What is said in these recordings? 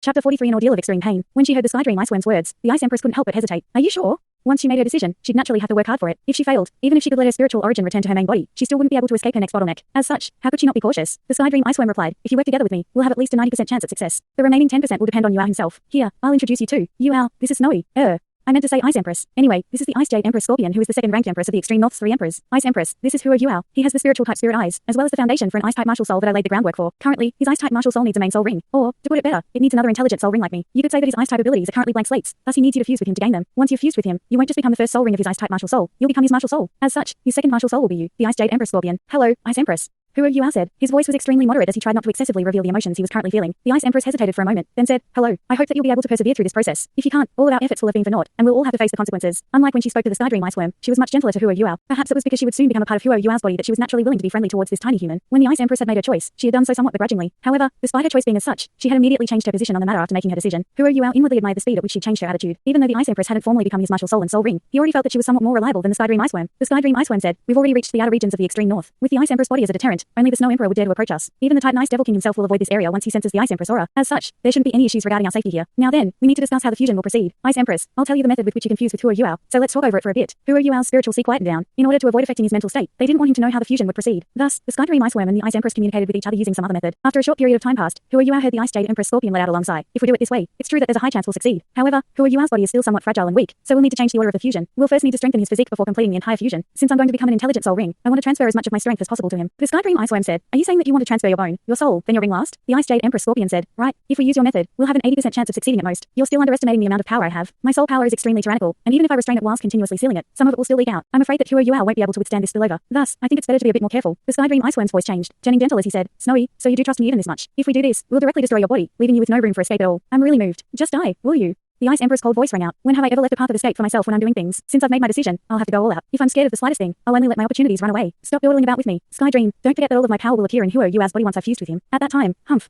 Chapter 43 An Ordeal of Extreme Pain. When she heard the Sky Dream Iceworm's words, the Ice Empress couldn't help but hesitate. Are you sure? Once she made her decision, she'd naturally have to work hard for it. If she failed, even if she could let her spiritual origin return to her main body, she still wouldn't be able to escape her next bottleneck. As such, how could she not be cautious? The Sky Dream Iceworm replied, if you work together with me, we'll have at least a 90% chance at success. The remaining 10% will depend on Yuao himself. Here, I'll introduce you to Yuao. This is Snowy. I meant to say Ice Empress. Anyway, this is the Ice Jade Empress Scorpion, who is the second-ranked Empress of the Extreme North's 3 Emperors. Ice Empress, this is Huo Yuao. He has the spiritual type spirit eyes, as well as the foundation for an Ice-type martial soul that I laid the groundwork for. Currently, his Ice-type martial soul needs a main soul ring. Or, to put it better, it needs another intelligent soul ring like me. You could say that his Ice-type abilities are currently blank slates, thus he needs you to fuse with him to gain them. Once you've fused with him, you won't just become the first soul ring of his Ice-type martial soul, you'll become his martial soul. As such, his second martial soul will be you, the Ice Jade Empress Scorpion. Hello, Ice Empress. Huo Yuao said. His voice was extremely moderate as he tried not to excessively reveal the emotions he was currently feeling. The Ice Empress hesitated for a moment, then said, hello, I hope that you'll be able to persevere through this process. If you can't, all of our efforts will have been for naught, and we'll all have to face the consequences. Unlike when she spoke to the Sky Dream Iceworm, she was much gentler to Huo Yuao. Perhaps it was because she would soon become a part of Huo Yuao's body that she was naturally willing to be friendly towards this tiny human. When the Ice Empress had made her choice, she had done so somewhat begrudgingly. However, despite her choice being as such, she had immediately changed her position on the matter after making her decision. Huo Yuao inwardly admired the speed at which she changed her attitude. Even though the Ice Empress hadn't formally become his martial soul and soul ring, he already felt that she was somewhat more reliable than the Sky Dream Iceworm. The Sky Dream Iceworm said, we've already reached the outer regions of the extreme north. With the Ice Empress body as a deterrent, only the Snow Emperor would dare to approach us. Even the Titan Ice Devil King himself will avoid this area once he senses the Ice Empress aura. As such, there shouldn't be any issues regarding our safety here. Now then, we need to discuss how the fusion will proceed. Ice Empress, I'll tell you the method with which you can fuse with Huo Yuao, so let's talk over it for a bit. Huo Yuao's spiritual sea quietened down. In order to avoid affecting his mental state, they didn't want him to know how the fusion would proceed. Thus, the Sky Dream Iceworm and the Ice Empress communicated with each other using some other method. After a short period of time passed, Huo Yuao heard the Ice Jade Empress Scorpion let out a long sigh. If we do it this way, it's true that there's a high chance we'll succeed. However, Huo Yuao's body is still somewhat fragile and weak, so we'll need to change the order of the fusion. We'll first need to strengthen his physique before completing the entire fusion. Since I'm going to become an intelligent soul ring, I want to transfer as much of my strength as possible to him. The Sky Dream Iceworm said, are you saying that you want to transfer your bone, your soul, then your ring last? The Ice Jade Empress Scorpion said, right, if we use your method, we'll have an 80% chance of succeeding at most. You're still underestimating the amount of power I have. My soul power is extremely tyrannical, and even if I restrain it whilst continuously sealing it, some of it will still leak out. I'm afraid that Huo Yuao won't be able to withstand this spillover. Thus, I think it's better to be a bit more careful. The Sky Dream Iceworm's voice changed, turning gentle as he said, Snowy, so you do trust me even this much. If we do this, we'll directly destroy your body, leaving you with no room for escape at all. I'm really moved. Just die, will you? The Ice Empress' cold voice rang out. When have I ever left a path of escape for myself when I'm doing things? Since I've made my decision, I'll have to go all out. If I'm scared of the slightest thing, I'll only let my opportunities run away. Stop dawdling about with me. Sky Dream, don't forget that all of my power will appear in Huo Yuao's body once I've fused with him. At that time, humph,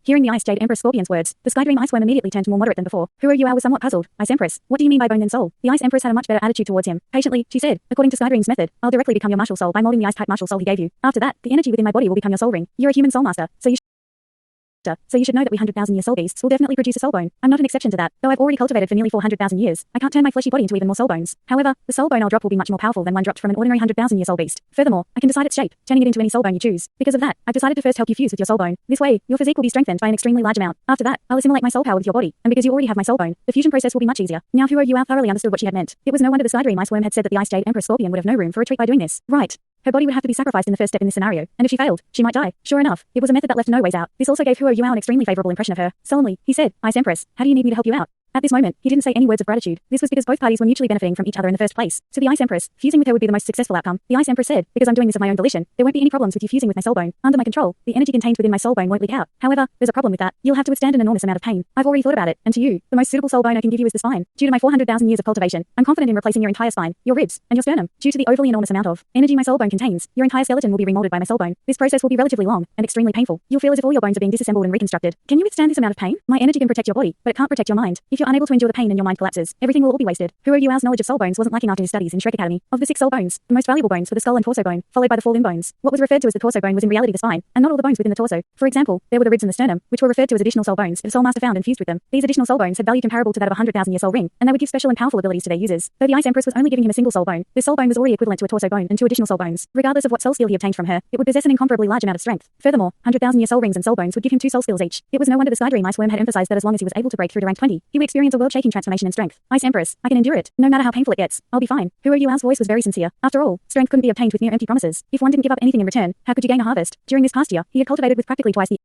Hearing the Ice Jade Empress Scorpion's words, the Sky Dream Iceworm immediately turned more moderate than before. Huo Yuao was somewhat puzzled. Ice Empress, what do you mean by bone then soul? The Ice Empress had a much better attitude towards him. Patiently, she said, according to Sky Dream's method, I'll directly become your martial soul by molding the Ice-type martial soul he gave you. After that, the energy within my body will become your soul ring. You're a human soul master, so you should know that we 100,000-year soul beasts will definitely produce a soul bone. I'm not an exception to that, though I've already cultivated for nearly 400,000 years. I can't turn my fleshy body into even more soul bones. However, the soul bone I'll drop will be much more powerful than one dropped from an ordinary 100,000-year soul beast. Furthermore, I can decide its shape, turning it into any soul bone you choose. Because of that, I've decided to first help you fuse with your soul bone. This way, your physique will be strengthened by an extremely large amount. After that, I'll assimilate my soul power with your body, and because you already have my soul bone, the fusion process will be much easier. Now Huo Yuao thoroughly understood what she had meant. It was no wonder the Sky Dream Iceworm had said that the Ice Jade Empress Scorpion would have no room for retreat by doing this. Right. Her body would have to be sacrificed in the first step in this scenario, and if she failed, she might die. Sure enough, it was a method that left no ways out. This also gave Huo Yuao an extremely favorable impression of her. Solemnly, he said, Ice Empress, how do you need me to help you out? At this moment, he didn't say any words of gratitude. This was because both parties were mutually benefiting from each other in the first place. To the Ice Empress, fusing with her would be the most successful outcome. The Ice Empress said, because I'm doing this of my own volition, there won't be any problems with you fusing with my soul bone. Under my control, the energy contained within my soul bone won't leak out. However, there's a problem with that. You'll have to withstand an enormous amount of pain. I've already thought about it, and to you, the most suitable soul bone I can give you is the spine. Due to my 400,000 years of cultivation, I'm confident in replacing your entire spine, your ribs, and your sternum. Due to the overly enormous amount of energy my soul bone contains, your entire skeleton will be remolded by my soul bone. This process will be relatively long and extremely painful. You'll feel as if all your bones are being disassembled and reconstructed. Can you withstand this amount of pain? My energy can protect your body, but it can't protect your mind. If you're unable to endure the pain and your mind collapses, everything will all be wasted. Huo Yuao's knowledge of soul bones wasn't lacking after his studies in Shrek Academy. Of the 6 soul bones, the most valuable bones were the skull and torso bone, followed by the 4 limb bones. What was referred to as the torso bone was in reality the spine, and not all the bones within the torso. For example, there were the ribs and the sternum, which were referred to as additional soul bones if a soul master found and fused with them. These additional soul bones had value comparable to that of a 100,000-year soul ring, and they would give special and powerful abilities to their users. Though the Ice Empress was only giving him a single soul bone, this soul bone was already equivalent to a torso bone and 2 additional soul bones. Regardless of what soul skill he obtained from her, it would possess an incomparably large amount of strength. Furthermore, 100,000-year soul rings and soul bones would give him 2 soul skills each. It was no wonder the Sky Dream Iceworm had emphasized that as long as he was able to break through to rank 20, he would experience a world-shaking transformation in strength. Ice Empress, I can endure it. No matter how painful it gets, I'll be fine. Huo Yuao's voice was very sincere. After all, strength couldn't be obtained with mere empty promises. If one didn't give up anything in return, how could you gain a harvest? During this past year, he had cultivated with practically twice the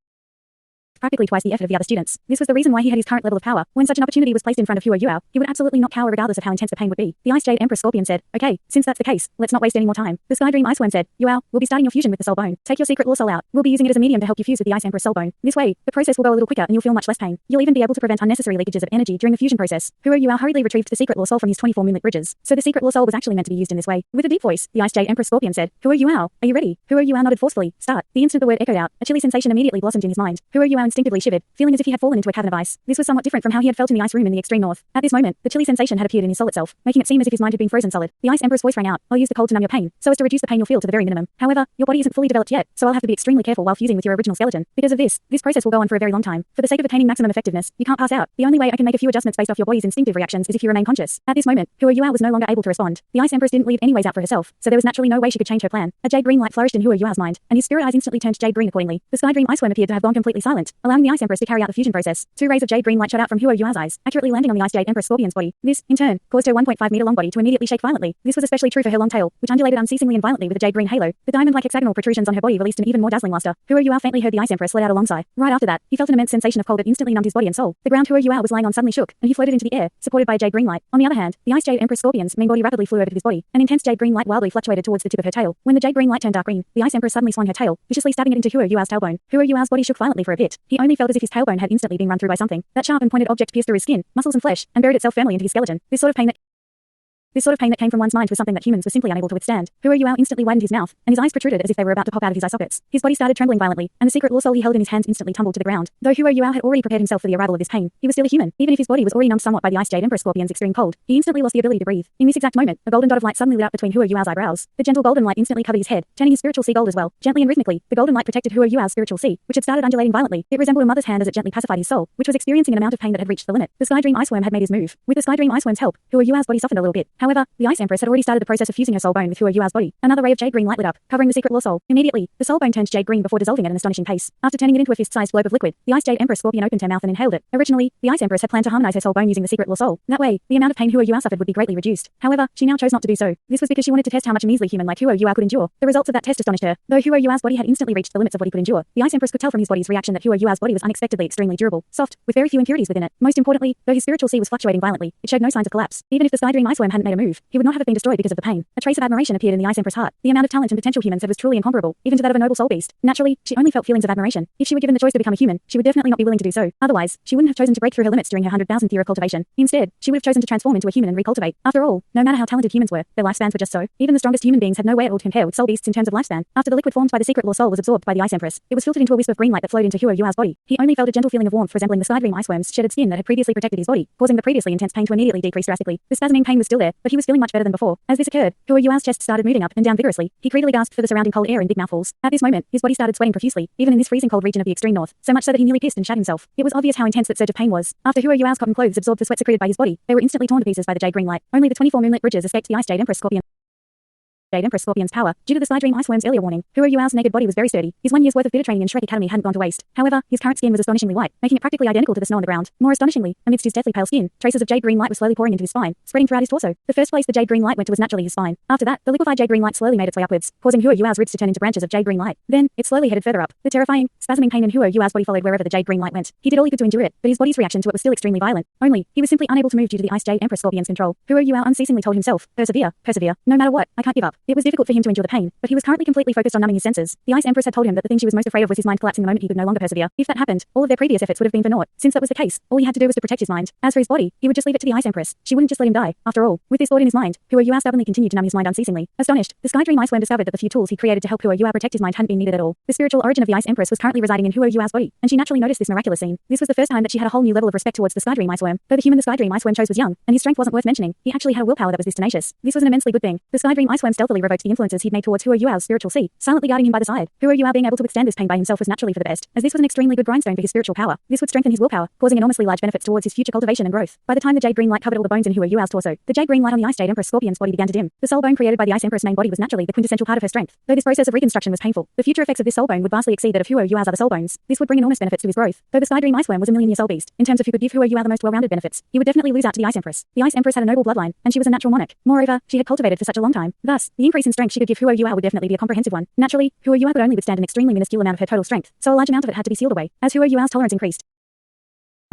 effort of the other students. This was the reason why he had his current level of power. When such an opportunity was placed in front of Huo Yuao, he would absolutely not cower regardless of how intense the pain would be. The Ice Jade Empress Scorpion said, okay, since that's the case, let's not waste any more time. The Sky Dream Iceworm said, Yuao, we'll be starting your fusion with the soul bone. Take your secret law soul out. We'll be using it as a medium to help you fuse with the Ice Empress soul bone. This way, the process will go a little quicker and you'll feel much less pain. You'll even be able to prevent unnecessary leakages of energy during the fusion process. Huo Yuao hurriedly retrieved the secret law soul from his 24 moonlit bridges. So the secret law soul was actually meant to be used in this way. With a deep voice, the Ice Jade Empress Scorpion said, Huo Yuao, are you ready? Huo Yuao nodded forcefully. Start. The instant the word echoed out, a chilly sensation immediately blossomed in his mind. Huo Yuao instinctively shivered, feeling as if he had fallen into a cavern of ice. This was somewhat different from how he had felt in the ice room in the extreme north. At this moment, the chilly sensation had appeared in his soul itself, making it seem as if his mind had been frozen solid. The Ice Emperor's voice rang out. I'll use the cold to numb your pain, so as to reduce the pain you'll feel to the very minimum. However, your body isn't fully developed yet, so I'll have to be extremely careful while fusing with your original skeleton. Because of this process will go on for a very long time. For the sake of attaining maximum effectiveness, you can't pass out. The only way I can make a few adjustments based off your body's instinctive reactions is if you remain conscious. At this moment, Hua Yuao was no longer able to respond. The Ice Empress didn't leave any ways out for herself, so there was naturally no way she could change her plan. A jade green light flourished in Hua Yuao's mind, and his spirit eyes instantly turned jade green accordingly. The Sky Dream Ice Worm appeared to have gone completely silent, allowing the Ice Empress to carry out the fusion process. Two rays of jade green light shot out from Hua Yuao's eyes, accurately landing on the Ice Jade Empress Scorpion's body. This, in turn, caused her 1.5-meter long body to immediately shake violently. This was especially true for her long tail, which undulated unceasingly and violently with a jade green halo. The diamond-like hexagonal protrusions on her body released an even more dazzling luster. Hua Yuao faintly heard the Ice Empress let out a long sigh. Right after that, he felt an immense sensation of cold that instantly numbed his body and soul. The ground Hua Yuao was lying on suddenly shook, and he floated into the air, supported by a jade green light. On the other hand, the Ice Jade Empress Scorpion's main body rapidly flew over to his body. An intense jade green light wildly fluctuated towards the tip of her tail. When the jade green light turned dark green, the Ice Empress suddenly swung her tail, viciously stabbing it into Hua Yuao's tailbone. Hua Yuao's body shook violently for a bit. He only felt as if his tailbone had instantly been run through by something. That sharp and pointed object pierced through his skin, muscles and flesh, and buried itself firmly into his skeleton. This sort of pain that came from one's mind was something that humans were simply unable to withstand. Hua Yuao instantly widened his mouth, and his eyes protruded as if they were about to pop out of his eye sockets. His body started trembling violently, and the secret law soul he held in his hands instantly tumbled to the ground. Though Hua Yuao had already prepared himself for the arrival of this pain, he was still a human. Even if his body was already numbed somewhat by the Ice Jade Emperor Scorpion's extreme cold, he instantly lost the ability to breathe. In this exact moment, a golden dot of light suddenly lit up between Hua Yuao's eyebrows. The gentle golden light instantly covered his head, turning his spiritual sea gold as well. Gently and rhythmically, the golden light protected Hua Yuao's spiritual sea, which had started undulating violently. It resembled a mother's hand as it gently pacified his soul, which was experiencing an amount of pain that had reached the limit. The Sky Dream Ice Worm had made his move. With the Sky Dream Ice Worm's help, Hua Yuao's body softened a little bit. However, the Ice Empress had already started the process of fusing her soul bone with Hua Yuao's body. Another ray of jade green light lit up, covering the secret law soul. Immediately, the soul bone turned jade green before dissolving at an astonishing pace. After turning it into a fist-sized globe of liquid, the Ice Jade Empress Scorpion opened her mouth and inhaled it. Originally, the Ice Empress had planned to harmonize her soul bone using the secret law soul. That way, the amount of pain Hua Yuao suffered would be greatly reduced. However, she now chose not to do so. This was because she wanted to test how much a measly human like Hua Yuao could endure. The results of that test astonished her. Though Hua Yuao's body had instantly reached the limits of what he could endure, the Ice Empress could tell from his body's reaction that Hua Yuao's body was unexpectedly extremely durable, soft, with very few impurities within it. Most importantly, though his spiritual sea was fluctuating violently, it showed no signs of collapse. Even if the Sky Dream Ice Worm hadn't made a move, he would not have been destroyed because of the pain. A trace of admiration appeared in the Ice Empress heart. The amount of talent and potential humans had was truly incomparable, even to that of a noble soul beast. Naturally, she only felt feelings of admiration. If she were given the choice to become a human, she would definitely not be willing to do so. Otherwise, she wouldn't have chosen to break through her limits during her 100,000th year of cultivation. Instead, she would have chosen to transform into a human and recultivate. After all, no matter how talented humans were, their lifespans were just so. Even the strongest human beings had no way at all to compare with soul beasts in terms of lifespan. After the liquid formed by the secret law soul was absorbed by the Ice Empress, it was filtered into a wisp of green light that flowed into Hua Yuao's body. He only felt a gentle feeling of warmth resembling the Sky Dream Ice Worm's shedded skin that had previously protected his body, causing the previously intense pain to immediately decrease drastically. The spasming pain was still there, but he was feeling much better than before. As this occurred, Hua Yuao's chest started moving up and down vigorously. He greedily gasped for the surrounding cold air in big mouthfuls. At this moment, his body started sweating profusely, even in this freezing cold region of the extreme north, so much so that he nearly pissed and shat himself. It was obvious how intense that surge of pain was. After Hua Yuao's cotton clothes absorbed the sweat secreted by his body, they were instantly torn to pieces by the jade green light. Only the 24 moonlit bridges escaped the Ice Jade Empress Scorpion's power. Due to the Sky Dream Ice Worm's earlier warning, Hua Yuao's naked body was very sturdy. His 1 year's worth of bitter training in Shrek Academy hadn't gone to waste. However, his current skin was astonishingly white, making it practically identical to the snow on the ground. More astonishingly, amidst his deathly pale skin, traces of jade green light were slowly pouring into his spine, spreading throughout his torso. The first place the jade green light went to was naturally his spine. After that, the liquefied jade green light slowly made its way upwards, causing Hua Yuao's ribs to turn into branches of jade green light. Then, it slowly headed further up. The terrifying, spasming pain in Hua Yuao's body followed wherever the jade green light went. He did all he could to endure it, but his body's reaction to it was still extremely violent. Only, he was simply unable to move due to the Ice Jade Empress Scorpion's control. Hua Yuao unceasingly told himself, persevere, persevere. No matter what, I can't give up. It was difficult for him to endure the pain, but he was currently completely focused on numbing his senses. The Ice Empress had told him that the thing she was most afraid of was his mind collapsing the moment he could no longer persevere. If that happened, all of their previous efforts would have been for naught. Since that was the case, all he had to do was to protect his mind. As for his body, he would just leave it to the Ice Empress. She wouldn't just let him die. After all, with this thought in his mind, Hua Yuao stubbornly continued to numb his mind unceasingly. Astonished, the Sky Dream Ice Worm discovered that the few tools he created to help Hua Yuao protect his mind hadn't been needed at all. The spiritual origin of the Ice Empress was currently residing in Hua Yuao's body, and she naturally noticed this miraculous scene. This was the first time that she had a whole new level of respect towards the Sky Dream Ice Worm. Though the human the Sky Dream Ice Worm chose was young, and his strength wasn't worth mentioning, he actually had a willpower that was this tenacious. This was an immensely good thing. The Sky Dream Ice Worm stealthily revoked the influences he'd made towards Hua Yuao's spiritual sea, silently guarding him by the side. Hua Yuao being able to withstand this pain by himself was naturally for the best, as this was an extremely good grindstone for his spiritual power. This would strengthen his willpower, causing enormously large benefits towards his future cultivation and growth. By the time the jade green light covered all the bones in Hua Yuao's torso, the jade green light on the Ice Jade Empress Scorpion's body began to dim. The soul bone created by the Ice Empress main body was naturally the quintessential part of her strength. Though this process of reconstruction was painful, the future effects of this soul bone would vastly exceed that of Hua Yuao's other soul bones. This would bring enormous benefits to his growth. Though the Sky Dream Ice Worm was a million-year soul beast, in terms of who could give Hua Yuao the most well-rounded benefits, he would definitely lose out to the Ice Empress. The Ice Empress had a noble bloodline, and she was a natural monarch. Moreover, she had cultivated for such a long time. Thus, the increase in strength she could give Hua Yuao would definitely be a comprehensive one. Naturally, Hua Yuao could only withstand an extremely minuscule amount of her total strength, so a large amount of it had to be sealed away. As Hua Yuao's tolerance increased,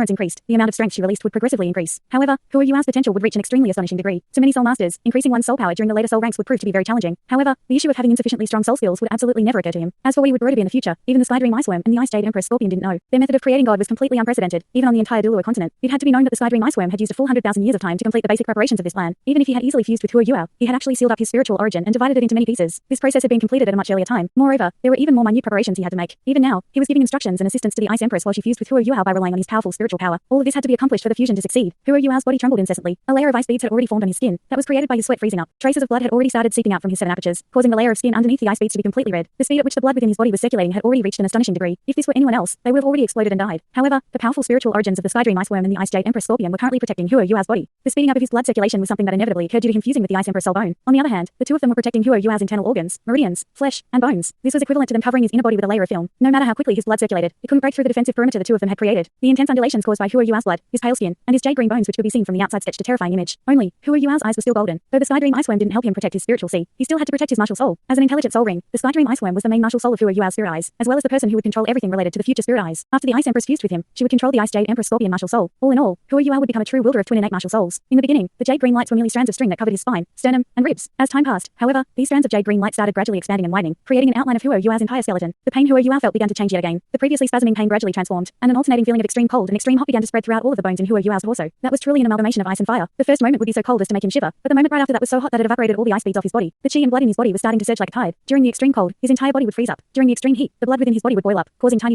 increased, the amount of strength she released would progressively increase. However, Hua Yuao's potential would reach an extremely astonishing degree. To many soul masters, increasing one's soul power during the later soul ranks would prove to be very challenging. However, the issue of having insufficiently strong soul skills would absolutely never occur to him. As for what he would grow to be in the future, even the Sky Dream Iceworm and the Ice Jade Empress Scorpion didn't know. Their method of creating God was completely unprecedented, even on the entire Douluo continent. It had to be known that the Sky Dream Iceworm had used a full 100,000 years of time to complete the basic preparations of this plan. Even if he had easily fused with Hua Yuao, he had actually sealed up his spiritual origin and divided it into many pieces. This process had been completed at a much earlier time. Moreover, there were even more minute preparations he had to make. Even now, he was giving instructions and assistance to the Ice Empress while she fused with Hua Yuao by relying on his powerful spiritual power. All of this had to be accomplished for the fusion to succeed. Hua Yuao's body trembled incessantly. A layer of ice beads had already formed on his skin that was created by his sweat freezing up. Traces of blood had already started seeping out from his 7 apertures, causing the layer of skin underneath the ice beads to be completely red. The speed at which the blood within his body was circulating had already reached an astonishing degree. If this were anyone else, they would have already exploded and died. However, the powerful spiritual origins of the Sky Dream Iceworm and the Ice Jade Empress Scorpion were currently protecting Hua Yuao's body. The speeding up of his blood circulation was something that inevitably occurred due to him fusing with the Ice Empress soul bone. On the other hand, the two of them were protecting Hua Yuao's internal organs, meridians, flesh, and bones. This was equivalent to them covering his inner body with a layer of film. No matter how quickly his blood circulated, it couldn't break through the defensive perimeter the two of them had created. The intense undulations caused by Hua Yuao's blood, his pale skin, and his jade green bones which could be seen from the outside sketched a terrifying image. Only, Hua Yuao's eyes were still golden. Though the Sky Dream Iceworm didn't help him protect his spiritual sea, he still had to protect his martial soul. As an intelligent soul ring, the Sky Dream Iceworm was the main martial soul of Hua Yuao's spirit eyes, as well as the person who would control everything related to the future spirit eyes. After the Ice Empress fused with him, she would control the Ice Jade Empress Scorpion martial soul. All in all, Hua Yuao would become a true wielder of twin innate martial souls. In the beginning, the jade green lights were merely strands of string that covered his spine, sternum, and ribs. As time passed, however, these strands of jade green light started gradually expanding and widening, creating an outline of Hua Yuao's entire skeleton. The pain Hua Yuao felt began to change yet again. The previously spasming pain gradually transformed, and an alternating feeling of extreme cold and extreme hot began to spread throughout all of the bones in Hua Yuao's torso. That was truly an amalgamation of ice and fire. The first moment would be so cold as to make him shiver, but the moment right after that was so hot that it evaporated all the ice beads off his body. The chi and blood in his body was starting to surge like a tide. During the extreme cold, his entire body would freeze up. During the extreme heat, the blood within his body would boil up, causing tiny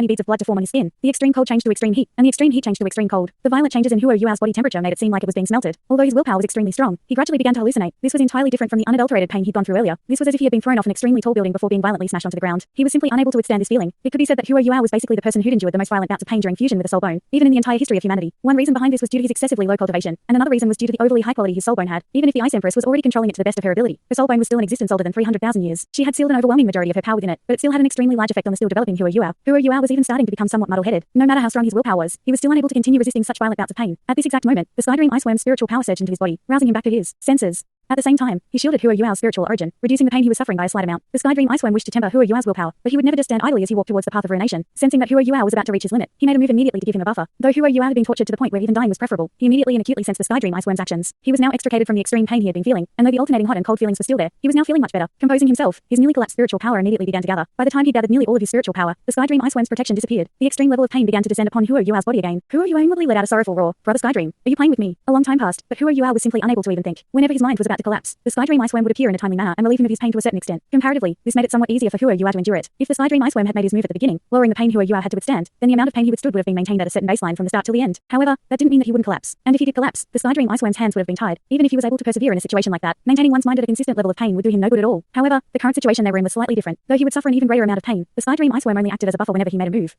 beads of blood to form on his skin. The extreme cold changed to extreme heat, and the extreme heat changed to extreme cold. The violent changes in Hua Yuao's body temperature made it seem like it was being smelted. Although his willpower was extremely strong, he gradually began to hallucinate. This was entirely different from the unadulterated pain he'd gone through earlier. This was as if he had been thrown off an extremely tall building before being violently smashed onto the ground. He was simply unable to withstand this feeling. It could be said that Hua Yuao was basically the person who'd endured the most violent bouts of pain during fusion with the soul bone, even in the entire history of humanity. One reason behind this was due to his excessively low cultivation, and another reason was due to the overly high quality his soul bone had. Even if the Ice Empress was already controlling it to the best of her ability, the soul bone was still in existence older than 300,000 years. She had sealed an overwhelming majority of her power within it, but it still had an extremely large effect on the still developing Hua Yuao. Hua Yuao was even starting to become somewhat muddle-headed. No matter how strong his willpower was, he was still unable to continue resisting such violent bouts of pain. At this exact moment, the Sky Dream Iceworm's spiritual power surged into his body, rousing him back to his senses. At the same time, he shielded Hua Yuao's spiritual origin, reducing the pain he was suffering by a slight amount. The Sky Dream Iceworm wished to temper Hua Yuao's willpower, but he would never just stand idly as he walked towards the path of ruination. Sensing that Hua Yuao was about to reach his limit, he made a move immediately to give him a buffer. Though Hua Yuao had been tortured to the point where even dying was preferable, he immediately and acutely sensed the Sky Dream Iceworm's actions. He was now extricated from the extreme pain he had been feeling, and though the alternating hot and cold feelings were still there, he was now feeling much better. Composing himself, his newly collapsed spiritual power immediately began to gather. By the time he gathered nearly all of his spiritual power, the Sky Dream Iceworm's protection disappeared. The extreme level of pain began to descend upon Hua Yuao's body again. Hua Yuao inwardly let out a sorrowful roar. Brother Sky Dream, are you playing with me? A long time passed, but Hua Yuao was simply unable to even think. Whenever his mind was about to collapse, the Sky Dream Iceworm would appear in a timely manner and relieve him of his pain to a certain extent. Comparatively, this made it somewhat easier for Hua Yuao to endure it. If the Sky Dream Iceworm had made his move at the beginning, lowering the pain Hua Yuao had to withstand, then the amount of pain he withstood would have been maintained at a certain baseline from the start till the end. However, that didn't mean that he wouldn't collapse. And if he did collapse, the Sky Dream Iceworm's hands would have been tied. Even if he was able to persevere in a situation like that, maintaining one's mind at a consistent level of pain would do him no good at all. However, the current situation they were in was slightly different. Though he would suffer an even greater amount of pain, the Sky Dream Iceworm only acted as a buffer whenever he made a move.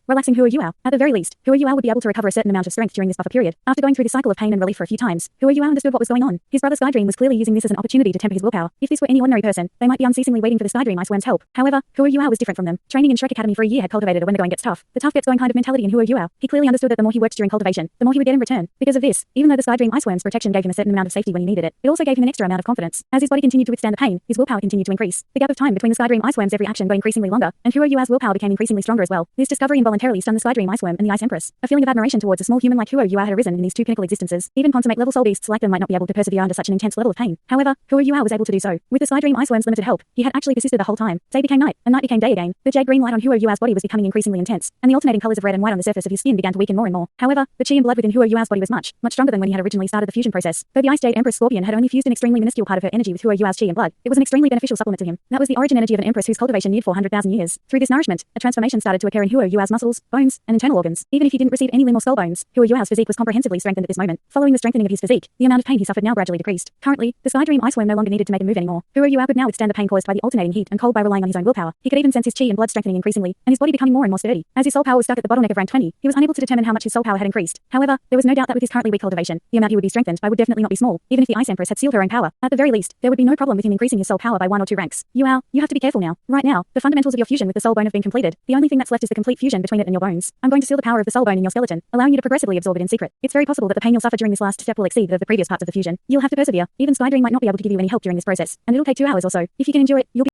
Relaxing Hua Yuao. At the very least, Hua Yuao would be able to recover a certain amount of strength during this buffer period. After going through the cycle of pain and relief for a few times, Hua Yuao understood what was going on. His brother Sky Dream was clearly using this as an opportunity to temper his willpower. If this were any ordinary person, they might be unceasingly waiting for the Sky Dream Iceworm's help. However, Hua Yuao was different from them. Training in Shrek Academy for a year had cultivated a when the going gets tough, the tough gets going kind of mentality in Hua Yuao. He clearly understood that the more he worked during cultivation, the more he would get in return. Because of this, even though the Sky Dream Iceworm's protection gave him a certain amount of safety when he needed it, it also gave him an extra amount of confidence. As his body continued to withstand the pain, his willpower continued to increase. The gap of time between the Sky Dream Iceworm's every action got increasingly longer, and Hua Yuao's willpower became increasingly stronger as well. This discovery involuntarily stunned the Sky Dream Iceworm and the Ice Empress. A feeling of admiration towards a small human like Hua Yuao had arisen in these two pinnacle existences. Even consummate level soul beasts like them might not be able to persevere under such an intense level of pain. However, Hua Yuao was able to do so. With the Sky Dream Iceworm's limited help, he had actually persisted the whole time. Day became night, and night became day again. The jade green light on Hua Yuao's body was becoming increasingly intense, and the alternating colors of red and white on the surface of his skin began to weaken more and more. However, the chi and blood within Hua Yuao's body was much stronger than when he had originally started the fusion process. Though the Ice Jade Empress Scorpion had only fused an extremely minuscule part of her energy with Hua Yuao's chi and blood, it was an extremely beneficial supplement to him. That was the origin energy of an empress whose cultivation neared 400,000 years. Through this nourishment, a transformation started to occur in Hua Yuao's muscles, bones, and internal organs. Even if he didn't receive any limb or skull bones, Hua Yuao's physique was comprehensively strengthened at this moment. Following the strengthening of his physique, the amount of pain he suffered now gradually decreased. Currently, the Sky Dream Iceworm no longer needed to make a move anymore. Hua Yuao could now withstand the pain caused by the alternating heat and cold by relying on his own willpower. He could even sense his chi and blood strengthening increasingly, and his body becoming more and more sturdy. As his soul power was stuck at the bottleneck of rank 20, he was unable to determine how much his soul power had increased. However, there was no doubt that with his currently weak cultivation, the amount he would be strengthened by would definitely not be small, even if the Ice Empress had sealed her own power. At the very least, there would be no problem with him increasing his soul power by 1 or 2 ranks. Yuao, you have to be careful now. Right now, the fundamentals of your fusion with the soul bone have been completed. The only thing that's left is the complete fusion between it and your bones. I'm going to seal the power of the soul bone in your skeleton, allowing you to progressively absorb it in secret. It's very possible that the pain you'll suffer during this last step will exceed that of the previous parts of the fusion. You'll have to persevere. Even Sky Dream might not be able to give you any help during this process, and it'll take 2 hours or so. If you can endure it, you'll be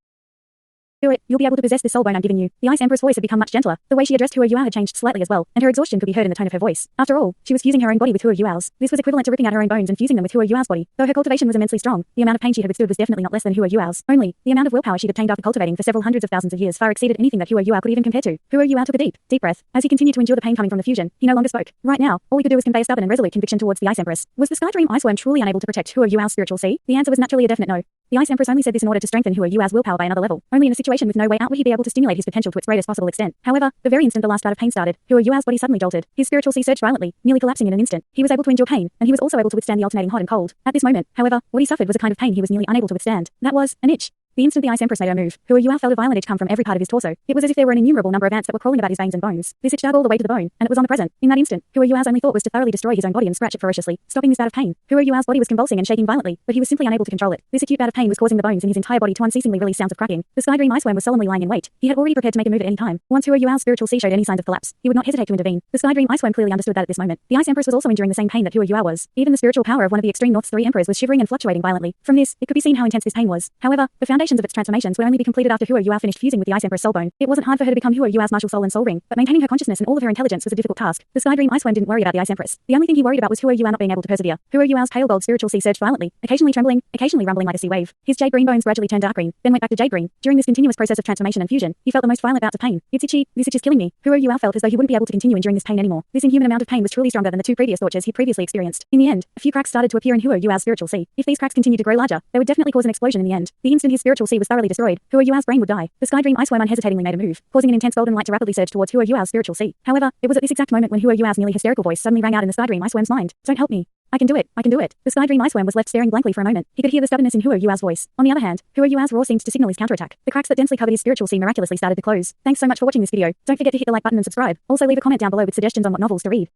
Do it, you'll be able to possess this soul bone I'm giving you. The Ice Empress voice had become much gentler. The way she addressed Hua Yuao had changed slightly as well, and her exhaustion could be heard in the tone of her voice. After all, she was fusing her own body with Hua Yuao's. This was equivalent to ripping out her own bones and fusing them with Hua Yuao's body. Though her cultivation was immensely strong, the amount of pain she had withstood was definitely not less than Hua Yuao's. Only, the amount of willpower she'd obtained after cultivating for several hundreds of thousands of years far exceeded anything that Hua Yuao could even compare to. Hua Yuao took a deep breath. As he continued to endure the pain coming from the fusion, he no longer spoke. Right now, all he could do was convey a stubborn and resolute conviction towards the Ice Empress. Was the Sky Dream Ice Worm truly unable to protect Hua Yuao's spiritual sea? The answer was naturally a definite no. The Ice Empress only said this in order to strengthen Hua Yuao's willpower by another level. Only in a situation with no way out would he be able to stimulate his potential to its greatest possible extent. However, the very instant the last bout of pain started, Hua Yuao's body suddenly jolted. His spiritual sea surged violently, nearly collapsing in an instant. He was able to endure pain, and he was also able to withstand the alternating hot and cold. At this moment, however, what he suffered was a kind of pain he was nearly unable to withstand. That was an itch. The instant the Ice Empress made her move, Hua Yuao felt a violent itch come from every part of his torso. It was as if there were an innumerable number of ants that were crawling about his veins and bones. This itch dug all the way to the bone, and it was omnipresent. In that instant, Hua Yuao's only thought was to thoroughly destroy his own body and scratch it ferociously, stopping this bout of pain. Hua Yuao's body was convulsing and shaking violently, but he was simply unable to control it. This acute bout of pain was causing the bones in his entire body to unceasingly release sounds of cracking. The Sky Dream Ice Worm was solemnly lying in wait. He had already prepared to make a move at any time. Once Hua Yuao's spiritual sea showed any signs of collapse, he would not hesitate to intervene. The Sky Dream Ice Worm clearly understood that at this moment, the Ice Empress was also enduring the same pain that Hua Yuao was. Even the spiritual power of one of the extreme North's 3 emperors was shivering and fluctuating violently. From this, it could be seen how intense this pain was. However, the foundations of its transformations would only be completed after Hua Yuao finished fusing with the Ice Empress soul bone. It wasn't hard for her to become Hua Yuao's martial soul and soul ring, but maintaining her consciousness and all of her intelligence was a difficult task. The Sky Dream Ice Worm didn't worry about the Ice Empress. The only thing he worried about was Hua Yuao not being able to persevere. Hua Yuao's pale gold spiritual sea surged violently, occasionally trembling, occasionally rumbling like a sea wave. His jade green bones gradually turned dark green, then went back to jade green. During this continuous process of transformation and fusion, he felt the most violent bouts of pain. It's itchy, this itch is killing me. Hua Yuao felt as though he wouldn't be able to continue enduring this pain anymore. This inhuman amount of pain was truly stronger than the 2 previous tortures he'd previously experienced. In the end, a few cracks started to appear in Hua Yuao's spiritual sea. If these cracks continued to grow larger, they would definitely cause an explosion in the end. The instant his spiritual sea was thoroughly destroyed, Hua Yuao's brain would die. The Sky Dream Ice Worm unhesitatingly made a move, causing an intense golden light to rapidly surge towards Hua Yuao's spiritual sea. However, it was at this exact moment when Hua Yuao's nearly hysterical voice suddenly rang out in the Sky Dream Ice Worm's mind. Don't help me. I can do it. I can do it. The Sky Dream Ice Worm was left staring blankly for a moment. He could hear the stubbornness in Hua Yuao's voice. On the other hand, Hua Yuao's roar seemed to signal his counterattack. The cracks that densely covered his spiritual sea miraculously started to close. Thanks so much for watching this video. Don't forget to hit the like button and subscribe. Also leave a comment down below with suggestions on what novels to read.